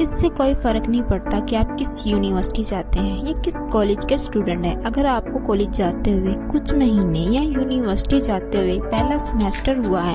اس سے کوئی فرق نہیں پڑتا کہ آپ کس یونیورسٹی جاتے ہیں یا کس کالج کے اسٹوڈنٹ ہیں۔ اگر آپ کو کالج جاتے ہوئے کچھ مہینے یا یونیورسٹی جاتے ہوئے پہلا سیمیسٹر ہوا ہے،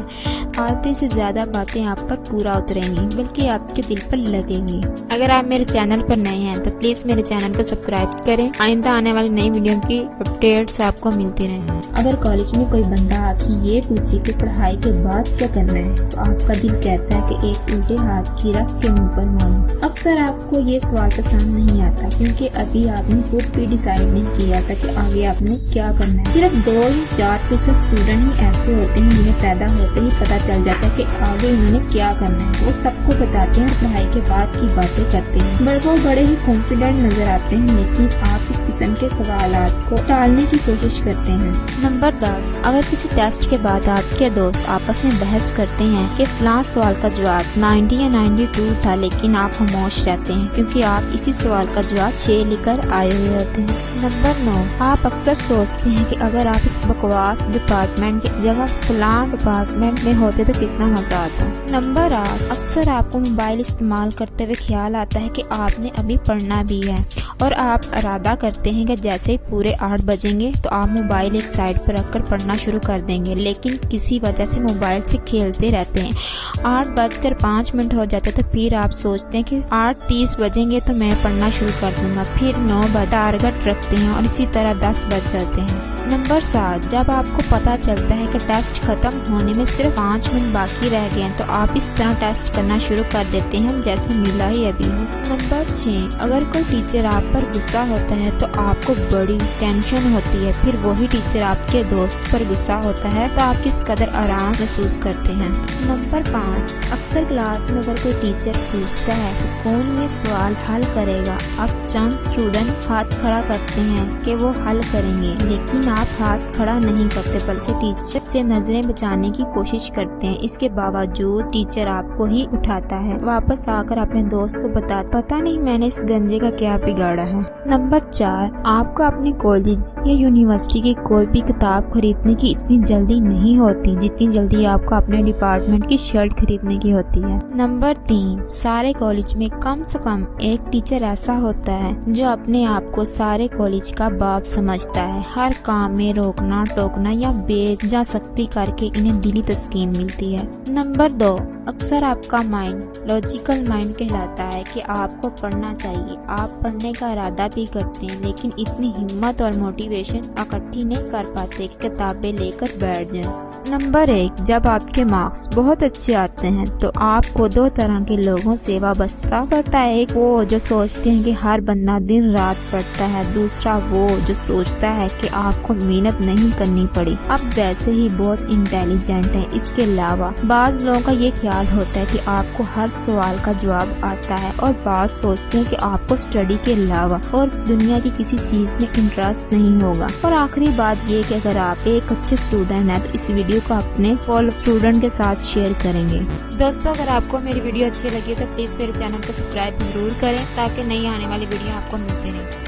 آدھے سے زیادہ باتیں آپ پر پورا اتریں گی، بلکہ آپ کے دل پر لگیں گی۔ اگر آپ میرے چینل پر نئے ہیں تو پلیز میرے چینل کو سبسکرائب کریں، آئندہ آنے والی نئی ویڈیو کی اپڈیٹس آپ کو ملتی رہیں۔ اگر کالج میں کوئی بندہ آپ سے یہ پوچھے کہ پڑھائی کے بعد کیا کرنا ہے تو آپ کا دل کہتا ہے کہ ایک الٹے ہاتھ کی رکھ کے منہ پر مارو۔ اکثر آپ کو یہ سوال پسند نہیں آتا کیونکہ ابھی آپ نے خود بھی ڈیسائیڈ نہیں کیا تھا کہ آگے آپ نے کیا کرنا ہے۔ صرف 2 یا 4% اسٹوڈنٹ ہی ایسے ہوتے ہیں جنہیں پیدا ہوتے ہی پتا چل جاتا ہے کہ آگے انہوں نے کیا کرنا ہے۔ وہ سب کو بتاتے ہیں، پڑھائی کے بعد کی باتیں کرتے ہیں، وہ بڑے ہی کانفیڈنٹ نظر آتے ہیں، لیکن آپ اس قسم کے سوالات کو ٹالنے کی کوشش کرتے ہیں۔ نمبر 10، اگر کسی ٹیسٹ کے بعد آپ کے دوست آپس میں بحث کرتے ہیں کہ فلاں سوال کا جواب 90 یا 92 تھا، لیکن آپ خاموش رہتے ہیں کیونکہ آپ اسی سوال کا جواب 6 لے کر آئے ہوئے ہوتے ہیں۔ نمبر 9، آپ اکثر سوچتے ہیں کہ اگر آپ اس بکواس ڈپارٹمنٹ کی جگہ فلاں ڈپارٹمنٹ میں ہوتے تو کتنا مزہ آتا۔ نمبر 8، اکثر آپ کو موبائل استعمال کرتے ہوئے خیال آتا ہے کہ آپ نے ابھی پڑھنا بھی ہے، اور آپ ارادہ کرتے ہیں کہ جیسے ہی پورے 8 بجیں گے تو آپ موبائل ایک سائڈ پر رکھ کر پڑھنا شروع کر دیں گے، لیکن کسی وجہ سے موبائل سے کھیلتے رہتے ہیں۔ 8:05 ہو جاتے تو پھر آپ سوچتے ہیں کہ 8:30 بجیں گے تو میں پڑھنا شروع کر دوں گا، پھر 9 بجے ٹارگٹ رکھتے ہیں اور اسی طرح 10 بج جاتے ہیں۔ نمبر 7، جب آپ کو پتا چلتا ہے کہ ٹیسٹ ختم ہونے میں صرف 5 منٹ باقی رہ گئے ہیں تو آپ اس طرح ٹیسٹ کرنا شروع کر دیتے ہیں جیسے ملا ہی ابھی ہو۔ نمبر 6، اگر کوئی ٹیچر آپ پر غصہ ہوتا ہے تو آپ کو بڑی ٹینشن ہوتی ہے، پھر وہی ٹیچر آپ کے دوست پر غصہ ہوتا ہے تو آپ کس قدر آرام محسوس کرتے ہیں۔ نمبر 5، اکثر کلاس میں اگر کوئی ٹیچر پوچھتا ہے کہ کون یہ سوال حل کرے گا، اب چند اسٹوڈنٹ ہاتھ کھڑا کرتے ہیں کہ وہ حل کریں گے، لیکن آپ ہاتھ کھڑا نہیں کرتے بلکہ ٹیچر سے نظریں بچانے کی کوشش کرتے ہیں۔ اس کے باوجود ٹیچر آپ کو ہی اٹھاتا ہے، واپس آ کر اپنے دوست کو بتاتا، پتہ نہیں میں نے اس گنجے کا کیا بگاڑا ہے۔ نمبر 4، آپ کو اپنے کالج یا یونیورسٹی کی کوئی بھی کتاب خریدنے کی اتنی جلدی نہیں ہوتی جتنی جلدی آپ کو اپنے ڈپارٹمنٹ کی شرٹ خریدنے کی ہوتی ہے۔ نمبر 3، سارے کالج میں کم سے کم ایک ٹیچر ایسا ہوتا ہے جو اپنے آپ کو سارے کالج کا باپ سمجھتا ہے۔ ہر کام میں روکنا ٹوکنا یا بے جا سختی کر کے انہیں دلی تسکین ملتی ہے۔ نمبر 2، اکثر آپ کا مائنڈ لاجیکل مائنڈ کہلاتا ہے کہ آپ کو پڑھنا چاہیے، آپ پڑھنے کا ارادہ بھی کرتے ہیں لیکن اتنی ہمت اور موٹیویشن اکٹھی نہیں کر پاتے کہ کتابیں لے کر بیٹھ جائیں۔ نمبر 1، جب آپ کے مارکس بہت اچھے آتے ہیں تو آپ کو 2 طرح کے لوگوں سے وابستہ کرتا ہے۔ ایک وہ جو سوچتے ہیں کہ ہر بندہ دن رات پڑھتا ہے، دوسرا وہ جو سوچتا ہے کہ آپ کو محنت نہیں کرنی پڑی، اب ویسے ہی بہت انٹیلیجنٹ ہیں۔ اس کے علاوہ بعض لوگوں کا یہ خیال ہوتا ہے کہ آپ کو ہر سوال کا جواب آتا ہے، اور بعض سوچتے ہیں کہ آپ کو اسٹڈی کے علاوہ اور دنیا کی کسی چیز میں انٹرسٹ نہیں ہوگا۔ اور آخری بات یہ کہ اگر آپ ایک اچھے اسٹوڈنٹ ہیں تو اس ویڈیو کو اپنے فالو اسٹوڈنٹ کے ساتھ شیئر کریں گے۔ دوستو، اگر آپ کو میری ویڈیو اچھی لگی تو پلیز میرے چینل کو سبسکرائب ضرور کریں تاکہ نئی آنے والی ویڈیو آپ کو ملتی رہے۔